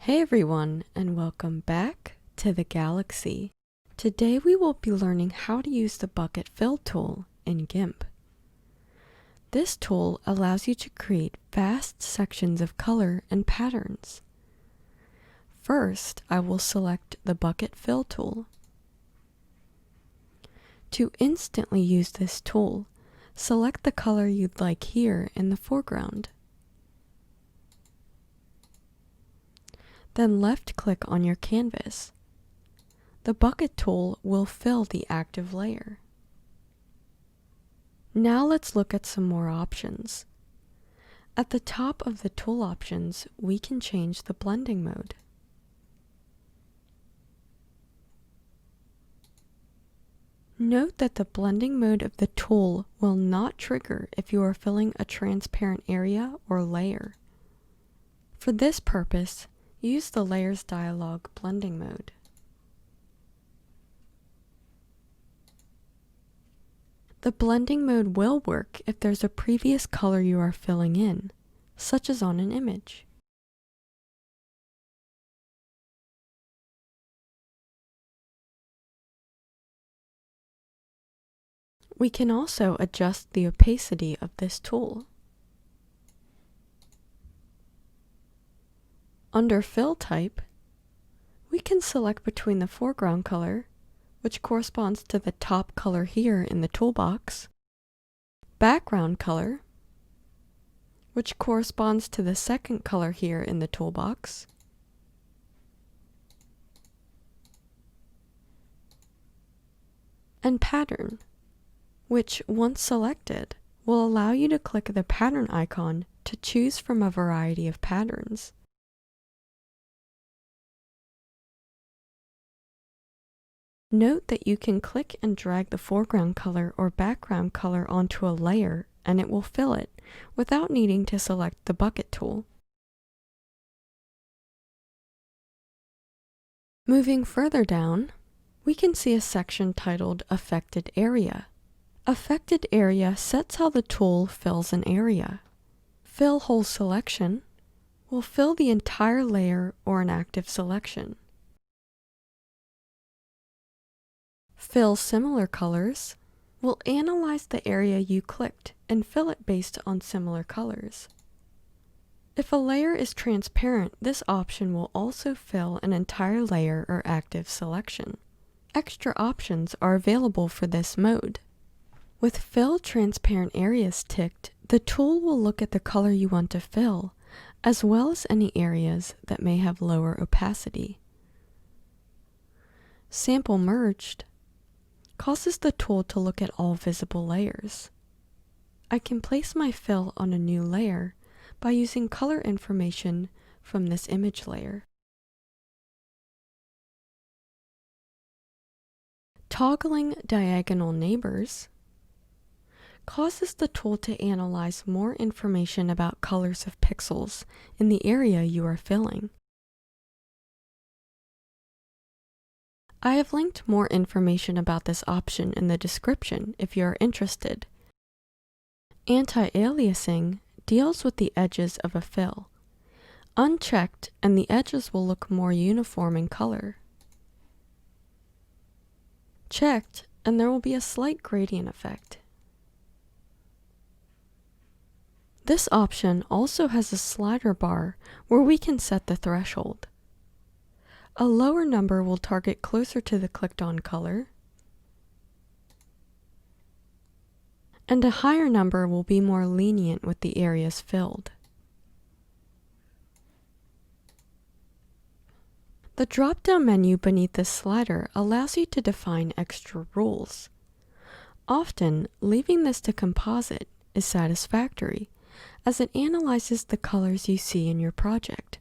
Hey everyone, and welcome back to the Galaxy. Today we will be learning how to use the Bucket Fill tool in Gimp. This tool allows you to create vast sections of color and patterns. First, I will select the Bucket Fill tool. To instantly use this tool, select the color you'd like here in the foreground. Then left-click on your canvas. The bucket tool will fill the active layer. Now let's look at some more options. At the top of the tool options, we can change the blending mode. Note that the blending mode of the tool will not trigger if you are filling a transparent area or layer. For this purpose, use the Layers dialog blending mode. The blending mode will work if there's a previous color you are filling in, such as on an image. We can also adjust the opacity of this tool. Under Fill Type, we can select between the foreground color, which corresponds to the top color here in the toolbox, background color, which corresponds to the second color here in the toolbox, and pattern, which, once selected, will allow you to click the pattern icon to choose from a variety of patterns. Note that you can click and drag the foreground color or background color onto a layer and it will fill it without needing to select the bucket tool. Moving further down, we can see a section titled Affected Area. Affected Area sets how the tool fills an area. Fill Whole Selection will fill the entire layer or an active selection. Fill Similar Colors will analyze the area you clicked and fill it based on similar colors. If a layer is transparent, this option will also fill an entire layer or active selection. Extra options are available for this mode. With Fill Transparent Areas ticked, the tool will look at the color you want to fill, as well as any areas that may have lower opacity. Sample Merged causes the tool to look at all visible layers. I can place my fill on a new layer by using color information from this image layer. Toggling Diagonal Neighbors causes the tool to analyze more information about colors of pixels in the area you are filling. I have linked more information about this option in the description if you are interested. Anti-aliasing deals with the edges of a fill. Unchecked, and the edges will look more uniform in color. Checked, and there will be a slight gradient effect. This option also has a slider bar where we can set the threshold. A lower number will target closer to the clicked-on color, and a higher number will be more lenient with the areas filled. The drop-down menu beneath this slider allows you to define extra rules. Often, leaving this to composite is satisfactory, as it analyzes the colors you see in your project.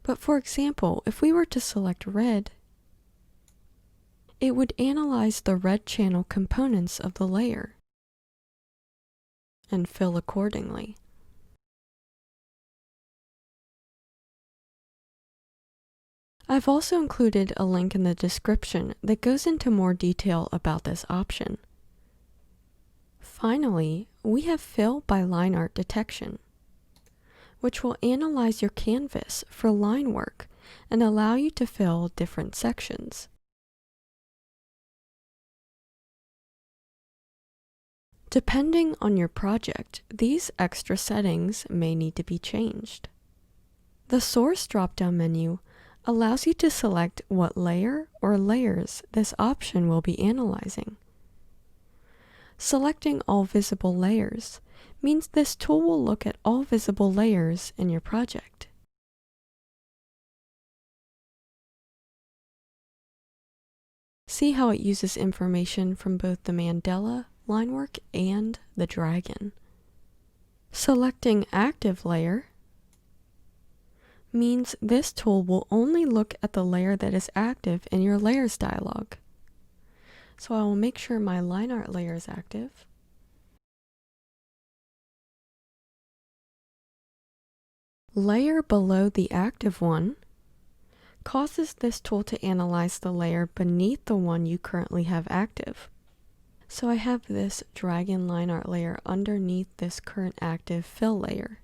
But for example, if we were to select red, it would analyze the red channel components of the layer and fill accordingly. I've also included a link in the description that goes into more detail about this option. Finally, we have Fill by Line Art Detection. which will analyze your canvas for line work and allow you to fill different sections. Depending on your project, these extra settings may need to be changed. The Source drop-down menu allows you to select what layer or layers this option will be analyzing. Selecting all visible layers means this tool will look at all visible layers in your project. See how it uses information from both the Mandela, line work, and the dragon. Selecting Active Layer means this tool will only look at the layer that is active in your Layers dialog. So I will make sure my line art layer is active. Layer below the active one causes this tool to analyze the layer beneath the one you currently have active. So I have this dragon line art layer underneath this current active fill layer.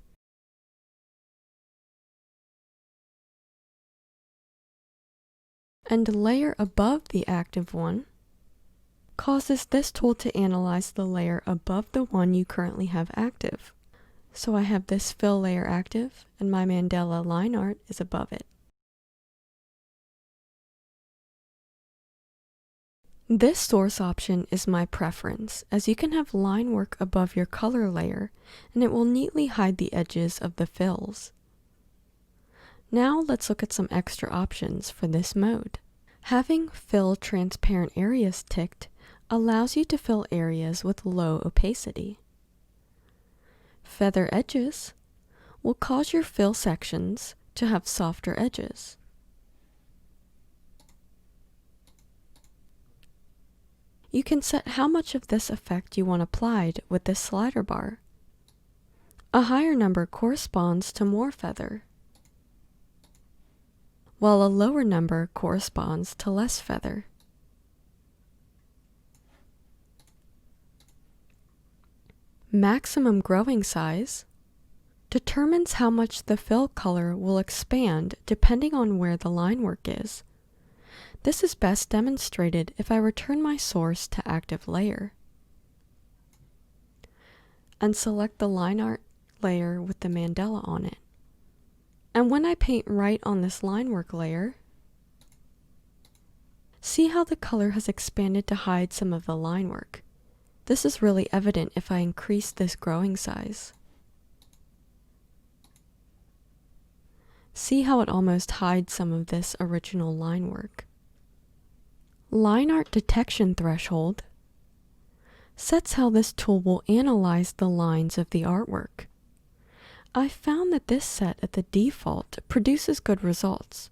And the layer above the active one causes this tool to analyze the layer above the one you currently have active. So I have this fill layer active, and my Mandela line art is above it. This source option is my preference, as you can have line work above your color layer, and it will neatly hide the edges of the fills. Now let's look at some extra options for this mode. Having Fill Transparent Areas ticked allows you to fill areas with low opacity. Feather Edges will cause your fill sections to have softer edges. You can set how much of this effect you want applied with this slider bar. A higher number corresponds to more feather, while a lower number corresponds to less feather. Maximum growing size determines how much the fill color will expand depending on where the line work is. This is best demonstrated if I return my source to active layer and select the line art layer with the Mandela on it. And when I paint right on this line work layer, see how the color has expanded to hide some of the line work. This is really evident if I increase this growing size. See how it almost hides some of this original line work. Line art detection threshold sets how this tool will analyze the lines of the artwork. I found that this set at the default produces good results,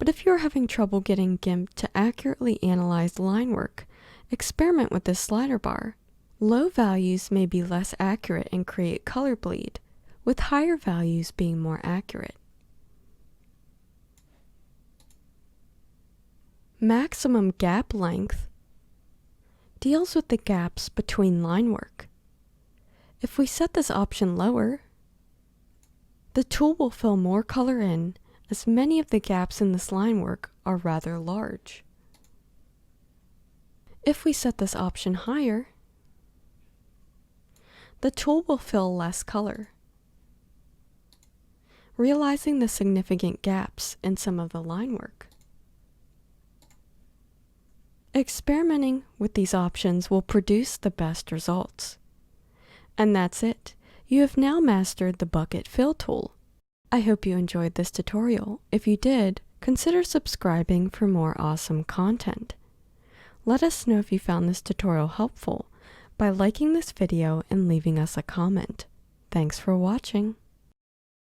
but if you're having trouble getting Gimp to accurately analyze line work, experiment with this slider bar. Low values may be less accurate and create color bleed, with higher values being more accurate. Maximum gap length deals with the gaps between line work. If we set this option lower, the tool will fill more color in, as many of the gaps in this line work are rather large. If we set this option higher, the tool will fill less color, realizing the significant gaps in some of the line work. Experimenting with these options will produce the best results. And that's it. You have now mastered the bucket fill tool. I hope you enjoyed this tutorial. If you did, consider subscribing for more awesome content. Let us know if you found this tutorial helpful by liking this video and leaving us a comment. Thanks for watching.